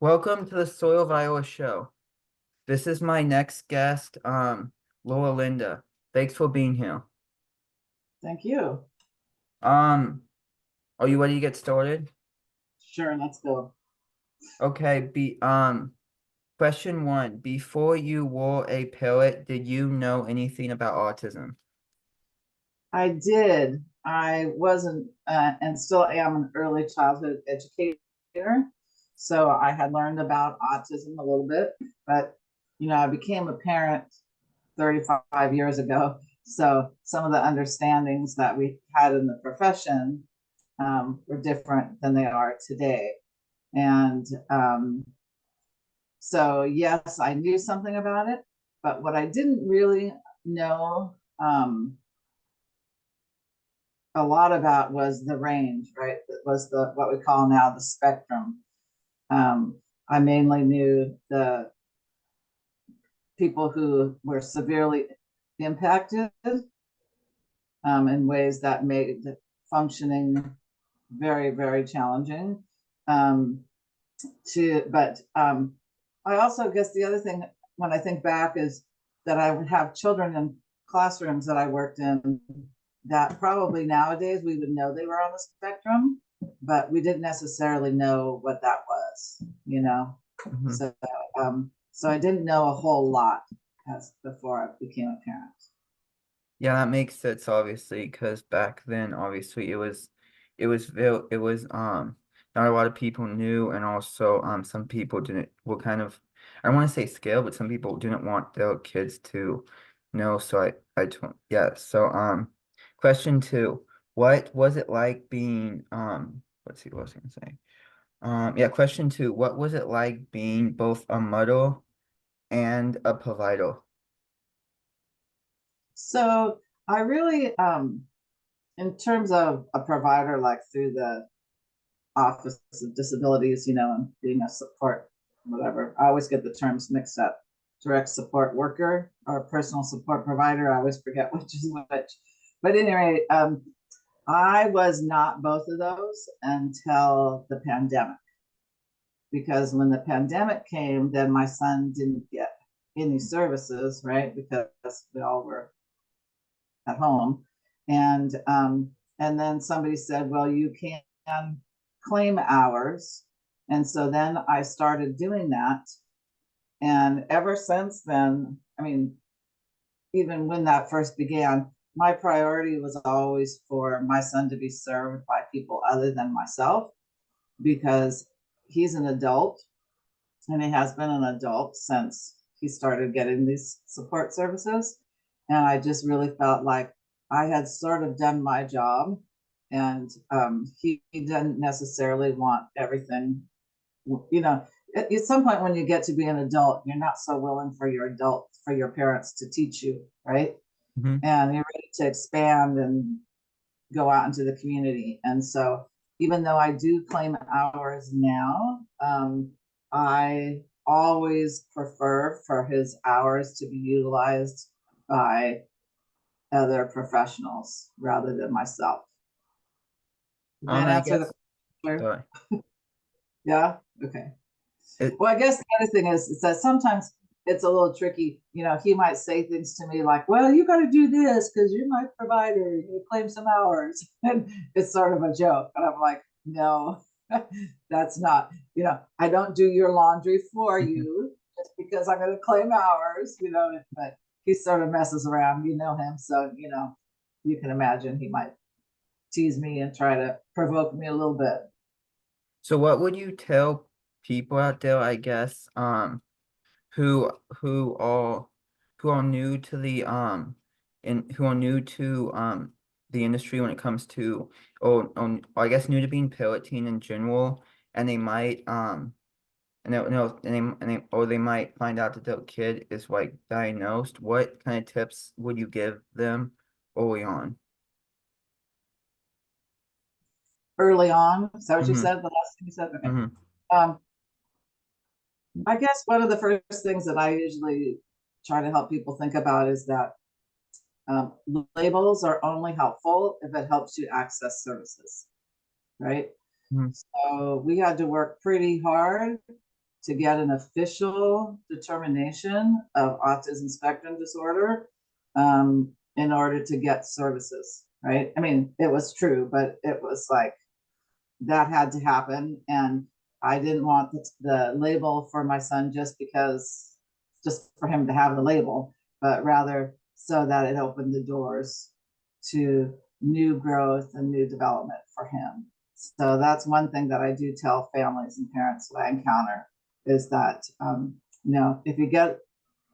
Welcome to the Soil of Iowa show. This is my next guest, Laura Linda. Thanks for being here. Thank you. Um, are you ready to get started? Sure, let's go. Okay, question one. Before you were a parent, did you know anything about autism? I did. I wasn't, and still am an early childhood educator. So I had learned about autism a little bit, but I became a parent 35 years ago. So some of the understandings that we had in the profession were different than they are today. And so, yes, I knew something about it, but what I didn't really know a lot about was the range, right? That was the what we call now the spectrum. Um, I mainly knew the people who were severely impacted in ways that made functioning very, very challenging. Um, but I also guess the other thing when I think back is that I would have children in classrooms that I worked in that probably nowadays we would know they were on the spectrum, but we didn't necessarily know what that was, you know. Mhm. So so I didn't know a whole lot as before I became a parent. Yeah, that makes sense, obviously, because back then, obviously, it was not a lot of people knew, and also some people didn't were kind of, I don't want to say scared, but some people didn't want their kids to know. So I told, yeah. So question two, what was it like being let's see what I was gonna say. Yeah, question two, what was it like being both a mother and a provider? So I really in terms of a provider, like through the Office of Disabilities, and being a support, whatever. I always get the terms mixed up. Direct support worker or personal support provider. I always forget which is which. But anyway, I was not both of those until the pandemic. Because when the pandemic came, then my son didn't get any services, right? Because we all were at home. And then somebody said, well, you can claim hours. And so then I started doing that. And ever since then, I mean, even when that first began, my priority was always for my son to be served by people other than myself because he's an adult and he has been an adult since he started getting these support services. And I just really felt like I had sort of done my job, and he didn't necessarily want everything. You know, at some point when you get to be an adult, you're not so willing for your parents to teach you, right? Mhm. And you're ready to expand and go out into the community. And so, even though I do claim hours now, I always prefer for his hours to be utilized by other professionals rather than myself. Did that I answer the guess, question? sorry. Yeah. Okay. It, Well, I guess the other thing is that sometimes it's a little tricky. He might say things to me like, well, you got to do this because you're my provider. You claim some hours. And it's sort of a joke. And I'm like, no, that's not, I don't do your laundry for Mhm. you just because I'm going to claim hours, but he sort of messes around. You know him. So, you can imagine he might tease me and try to provoke me a little bit. So what would you tell people out there, I guess, who who are who are new to the who are new to the industry when it comes to or I guess new to being piloting in general, and they might and they, no and they or they might find out that their kid is like diagnosed. What kind of tips would you give them early on? Early on, is that what you Mm-hmm. said? The last thing you said? Okay. Mm-hmm. Um, I guess one of the first things that I usually try to help people think about is that um, labels are only helpful if it helps you access services, right? Mm-hmm. So we had to work pretty hard to get an official determination of autism spectrum disorder in order to get services, right? I mean, it was true, but it was like that had to happen. And I didn't want the label for my son just for him to have the label, but rather so that it opened the doors to new growth and new development for him. So that's one thing that I do tell families and parents that I encounter is that, if you get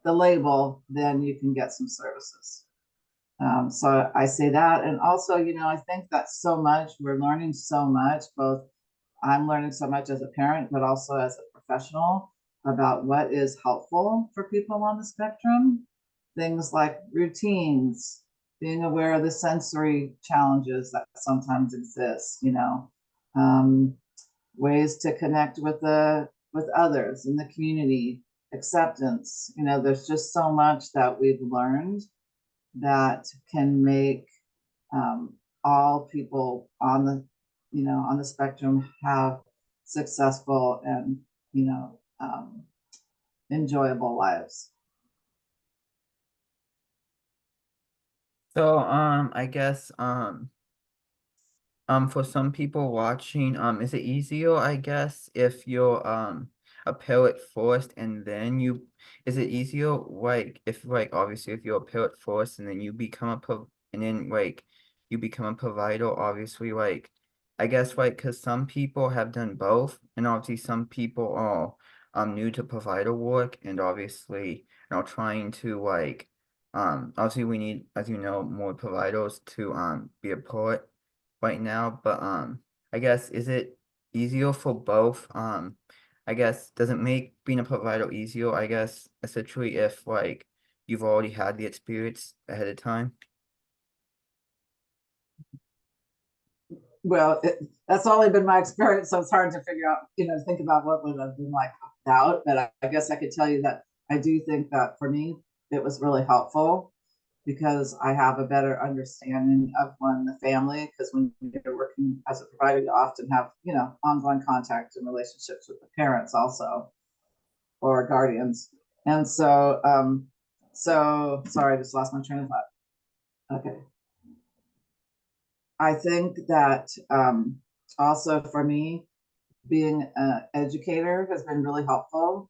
the label, then you can get some services. So I say that. And also, I think that so much, we're learning so much, both I'm learning so much as a parent, but also as a professional about what is helpful for people on the spectrum. Things like routines, being aware of the sensory challenges that sometimes exist, um, ways to connect with others in the community, acceptance. There's just so much that we've learned that can make all people on the spectrum have successful and enjoyable lives. So I guess for some people watching, is it easier, I guess, if you're a parent first and then is it easier like if like obviously if you're a parent first and then you become and then like you become a provider, obviously like I guess like because some people have done both and obviously some people are new to provider work and obviously trying to like obviously we need, as you know, more providers to be a part right now, but I guess is it easier for both? I guess does it make being a provider easier, I guess, essentially if like you've already had the experience ahead of time? Well, that's only been my experience, so it's hard to figure out, think about what would have been like without. But I guess I could tell you that I do think that for me, it was really helpful because I have a better understanding of the family. Because when you're working as a provider, you often have, ongoing contact and relationships with the parents also or guardians. And so sorry, I just lost my train of thought. Okay. I think that also for me, being an educator has been really helpful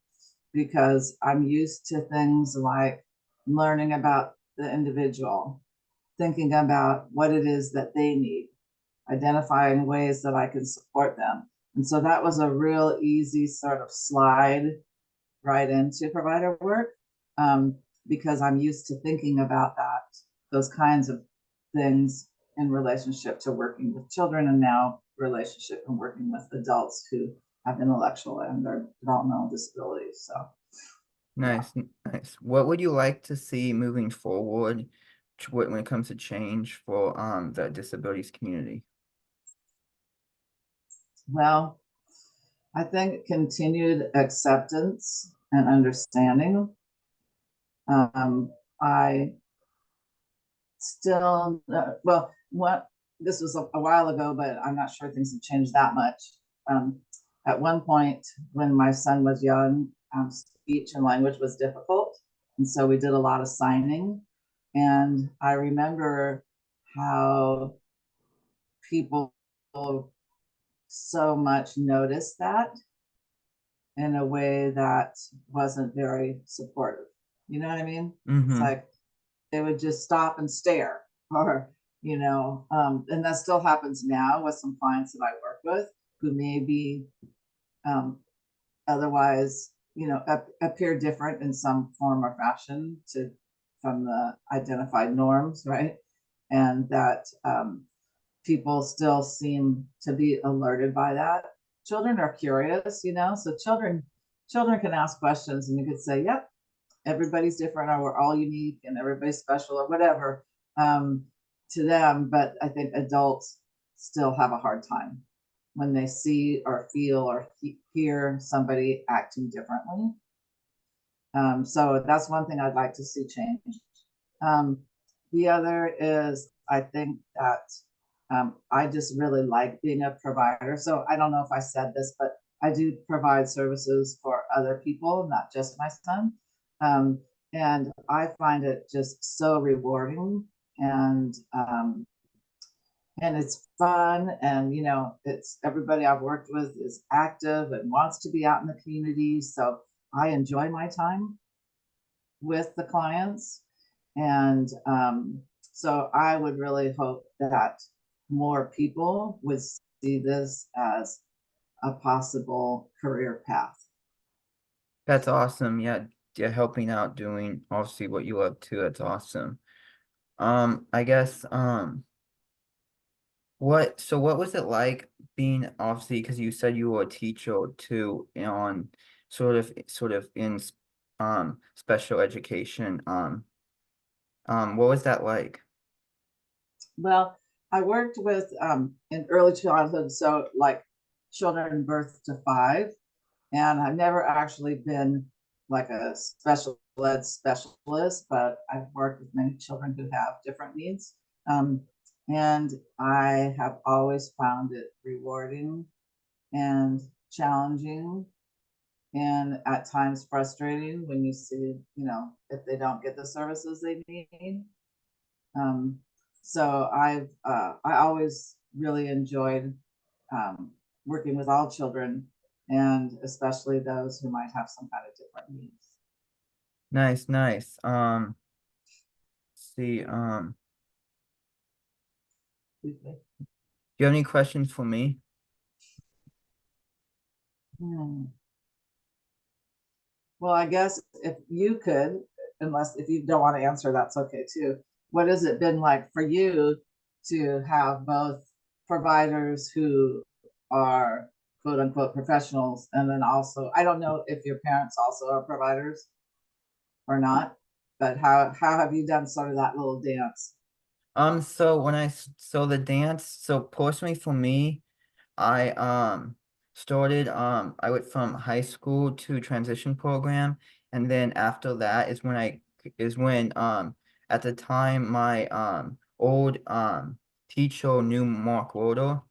because I'm used to things like learning about the individual, thinking about what it is that they need, identifying ways that I can support them. And so that was a real easy sort of slide right into provider work because I'm used to thinking about those kinds of things in relationship to working with children and now relationship and working with adults who have intellectual and or developmental disabilities. So yeah. Nice. What would you like to see moving forward when it comes to change for the disabilities community? Well, I think continued acceptance and understanding. I still, well, what this was a while ago, but I'm not sure things have changed that much. At one point, when my son was young, speech and language was difficult. And so we did a lot of signing. And I remember how people so much noticed that in a way that wasn't very supportive. You know what I mean? It's Mm-hmm. like they would just stop and stare, or and that still happens now with some clients that I work with who may be um, otherwise, appear different in some form or fashion to from the identified norms, right? And that people still seem to be alerted by that. Children are curious, so children can ask questions and you could say, yep, everybody's different or we're all unique and everybody's special or whatever to them. But I think adults still have a hard time when they see or feel or hear somebody acting differently. So that's one thing I'd like to see change. Um, the other is I think that I just really like being a provider. So I don't know if I said this, but I do provide services for other people, not just my son. Um, and I find it just so rewarding and it's fun. And, you know, it's everybody I've worked with is active and wants to be out in the community. So I enjoy my time with the clients. And so I would really hope that more people would see this as a possible career path. That's awesome. Yeah, yeah, helping out, doing obviously what you love too. That's awesome. I guess what was it like being obviously because you said you were a teacher too on sort of in special education. What was that like? Well, I worked with in early childhood, so like children birth to 5, and I've never actually been like a special ed specialist, but I've worked with many children who have different needs. Um, and I have always found it rewarding and challenging and at times frustrating when you see, you know, if they don't get the services they need. Um, so I always really enjoyed um, working with all children, and especially those who might have some kind of different needs. Nice, nice. See, do you have any questions for me? Hmm. Well, I guess if you could, unless if you don't want to answer, that's okay too. What has it been like for you to have both providers who are quote unquote professionals, and then also, I don't know if your parents also are providers or not, but how have you done sort of that little dance? So so the dance, so personally for me, I started I went from high school to transition program, and then after that is when at the time my old teacher knew Mark Roder,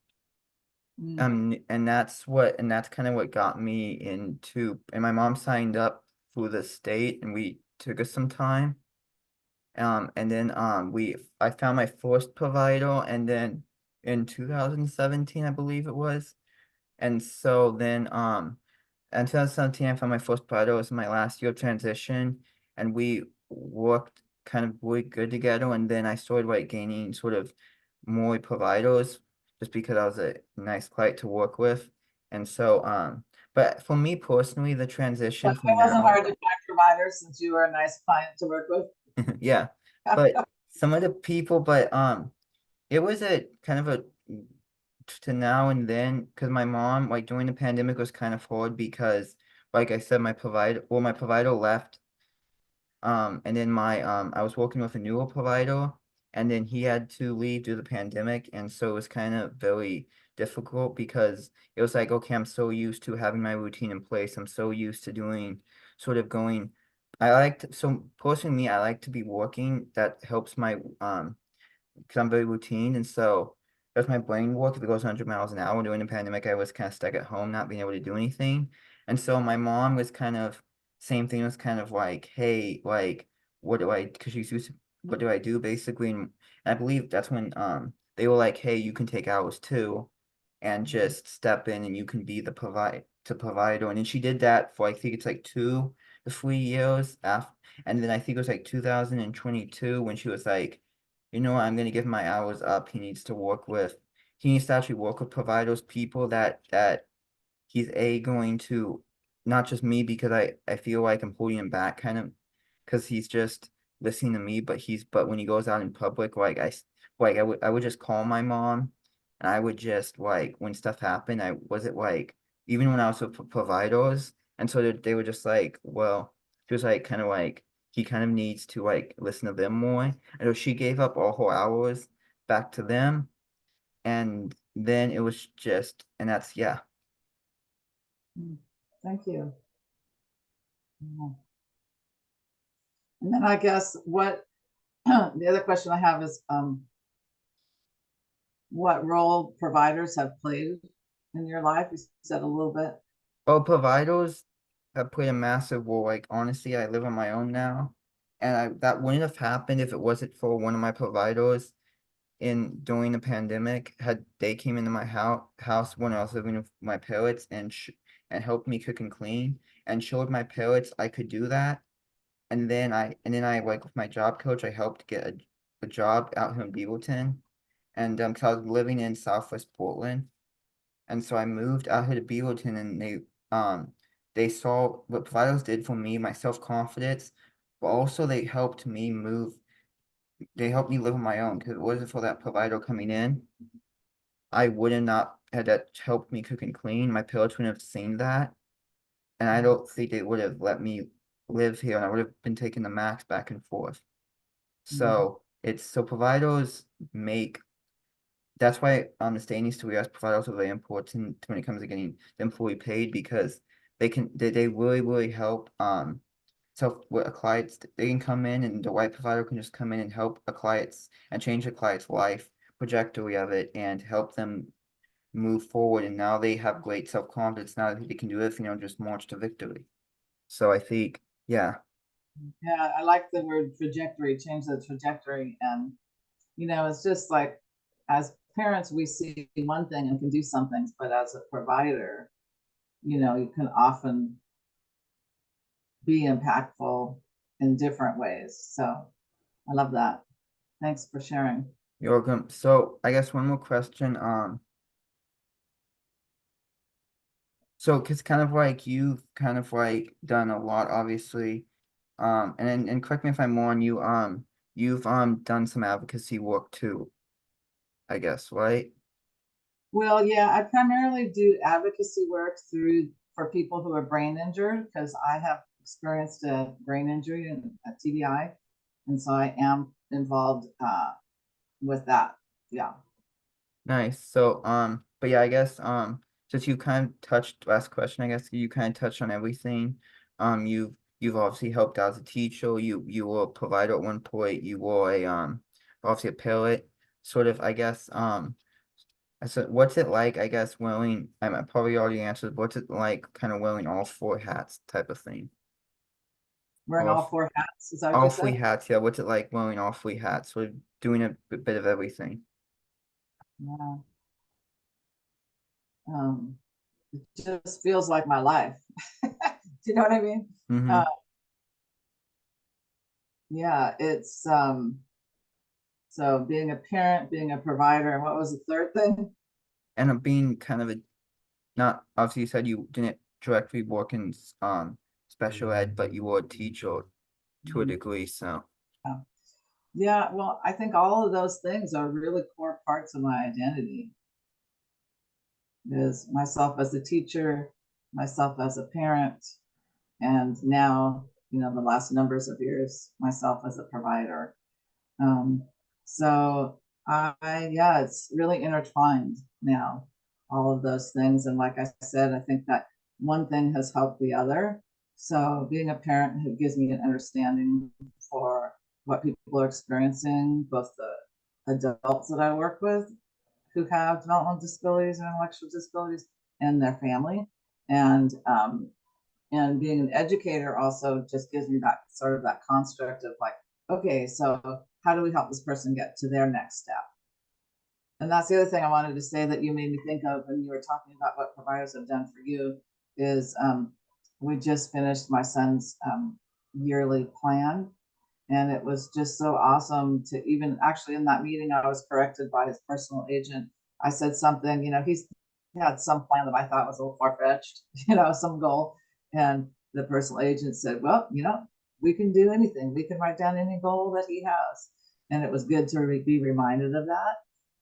Mm, and that's kind of what got me into, and my mom signed up for the state, and we took us some time. And then I found my first provider, and then in 2017, I believe it was. And so then in 2017, I found my first provider. It was my last year of transition, and we worked kind of really good together. And then I started like gaining sort of more providers just because I was a nice client to work with. And so but for me personally, the so transition from it wasn't now, hard to find providers since you were a nice client to work with. yeah. But some of the people, but it was a kind of a to now and then, because my mom, like during the pandemic, was kind of hard because, like I said, my provider left, and then my I was working with a newer provider, and then he had to leave due to the pandemic, and so it was kind of very difficult because it was like, okay, I'm so used to having my routine in place. I'm so used to doing sort of going. So personally, me, I like to be working. That helps my because I'm very routine, and so as my brain work, if it goes 100 miles an hour during the pandemic, I was kind of stuck at home, not being able to do anything. And so my mom was kind of same thing, was kind of like, hey, like, what do I? Because she's used to, what do I do basically? And I believe that's when they were like, hey, you can take hours too, and just step in, and you can be the provider. And then she did that for I think it's like 2 to 3 years after, and then I think it was like 2022 when she was like, you know, I'm gonna give my hours up. He needs to actually work with providers, people that he's going to, not just me because I feel like I'm holding him back kind of because he's just listening to me, but when he goes out in public, I would just call my mom, and I would just like when stuff happened, I was it like even when I was with providers, and so they were just like, well, she was like kind of like he kind of needs to like listen to them more. And so she gave up all her hours back to them, and then it was just, and that's, yeah. Mm, thank you. Mm. And then I guess what the other question I have is what role providers have played in your life? You said a little bit. Oh, providers have played a massive role. Like honestly, I live on my own now, and that wouldn't have happened if it wasn't for one of my providers in during the pandemic. Had they came into my house when I was living with my parents and helped me cook and clean and showed my parents I could do that. And then I like with my job coach, I helped get a job out here in Beaverton, and 'cause I was living in Southwest Portland. And so I moved out here to Beaverton, and they saw what providers did for me, my self-confidence, but also they helped me live on my own, because if it wasn't for that provider coming in, I would have not had that helped me cook and clean. My parents wouldn't have seen that, and I don't think they would have let me live here, and I would have been taking the max back and forth. Mhm. So providers make that's why the staying needs to us provide also very important when it comes to getting them fully paid, because they really really help so with a client, they can come in and the right provider can just come in and help a client's and change the client's life trajectory of it and help them move forward, and now they have great self-confidence now that they can do this, just march to victory. So I think, yeah. Yeah, I like the word trajectory, change the trajectory. And, it's just like as parents, we see one thing and can do some things, but as a provider, you can often be impactful in different ways. So I love that. Thanks for sharing. You're welcome. So I guess one more question. So it's kind of like you've kind of like done a lot, obviously. And correct me if I'm wrong, you've done some advocacy work too, I guess, right? Well, yeah, I primarily do advocacy work through for people who are brain injured because I have experienced a brain injury and a TBI, and so I am involved with that. Yeah. Nice. So but yeah, I guess since you kind of touched last question, I guess you kind of touched on everything. You've obviously helped out as a teacher, you were a provider at one point, you were a obviously a pilot, sort of, I guess. I said, what's it like, I guess, wearing, I probably already answered, what's it like kind of wearing all four hats type of thing? Wearing All, all f- four hats. Is that what all you three said? hats, yeah. What's it like wearing all three hats? Sort of doing a bit of everything. Yeah. Um, it just feels like my life. Do you know what I mean? Uh, Mm-hmm. yeah, it's so being a parent, being a provider, and what was the third thing? And being kind of a, not, obviously you said you didn't directly work in special ed, but you were a teacher to a Mhm. degree, so. Yeah. Yeah, well, I think all of those things are really core parts of my identity. Is myself as a teacher, myself as a parent, and now, the last numbers of years, myself as a provider. Um, so yeah, it's really intertwined now, all of those things. And like I said, I think that one thing has helped the other. So being a parent who gives me an understanding for what people are experiencing, both the adults that I work with who have developmental disabilities and intellectual disabilities and their family. And being an educator also just gives me that sort of that construct of like, okay, so how do we help this person get to their next step? And that's the other thing I wanted to say that you made me think of when you were talking about what providers have done for you is we just finished my son's yearly plan, and it was just so awesome to even actually in that meeting, I was corrected by his personal agent. I said something, he had some plan that I thought was a little far fetched, some goal. And the personal agent said, well, we can do anything. We can write down any goal that he has. And it was good to be reminded of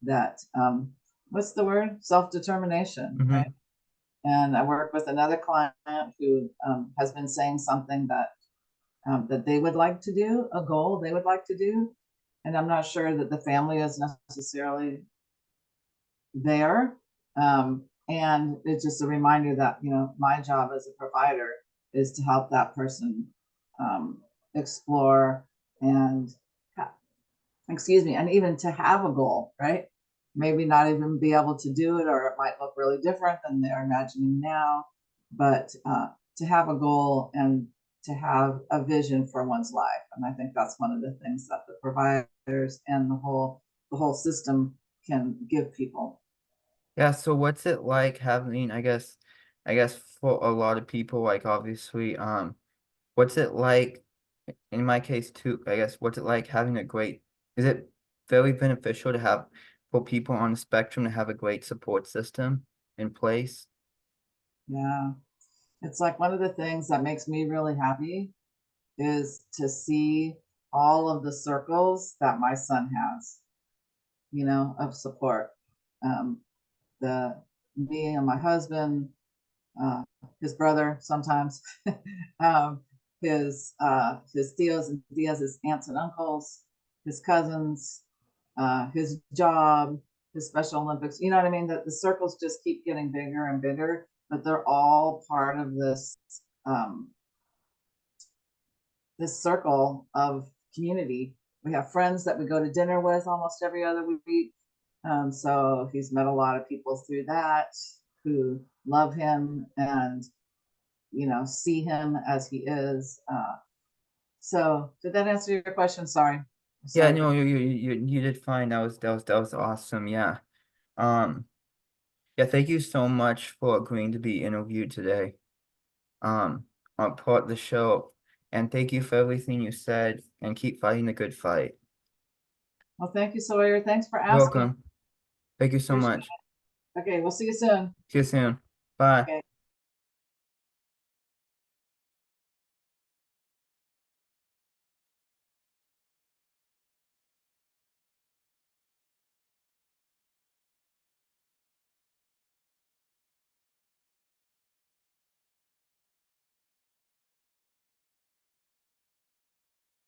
that, what's the word? Self-determination, right? Mm-hmm. And I work with another client who has been saying something that they would like to do, a goal they would like to do. And I'm not sure that the family is necessarily there. And it's just a reminder that, my job as a provider is to help that person explore and, excuse me, and even to have a goal, right? Maybe not even be able to do it, or it might look really different than they're imagining now. but to have a goal and to have a vision for one's life. And I think that's one of the things that the providers and the whole system can give people. Yeah, so what's it like having, I guess for a lot of people, like obviously, what's it like in my case too, I guess, what's it like having a great, is it very beneficial to have for people on the spectrum to have a great support system in place? Yeah. It's like one of the things that makes me really happy is to see all of the circles that my son has, of support. Um, the Me and my husband, uh, his brother sometimes, um, his tios and tias, his aunts and uncles, his cousins, his job, his Special Olympics. You know what I mean? That the circles just keep getting bigger and bigger, but they're all part of um, this circle of community. We have friends that we go to dinner with almost every other week. So he's met a lot of people through that who love him and see him as he is. So did that answer your question? Sorry. Yeah, Sorry no, for you did fine. That was awesome. Yeah. Um, yeah, thank you so much for agreeing to be interviewed today. Um, on part of the show. And thank you for everything you said and keep fighting the good fight. well, thank you, Sawyer. Thanks for You're asking. welcome. Thank you so Appreciate much. it. Okay, we'll see you soon. See you soon. Bye. Okay.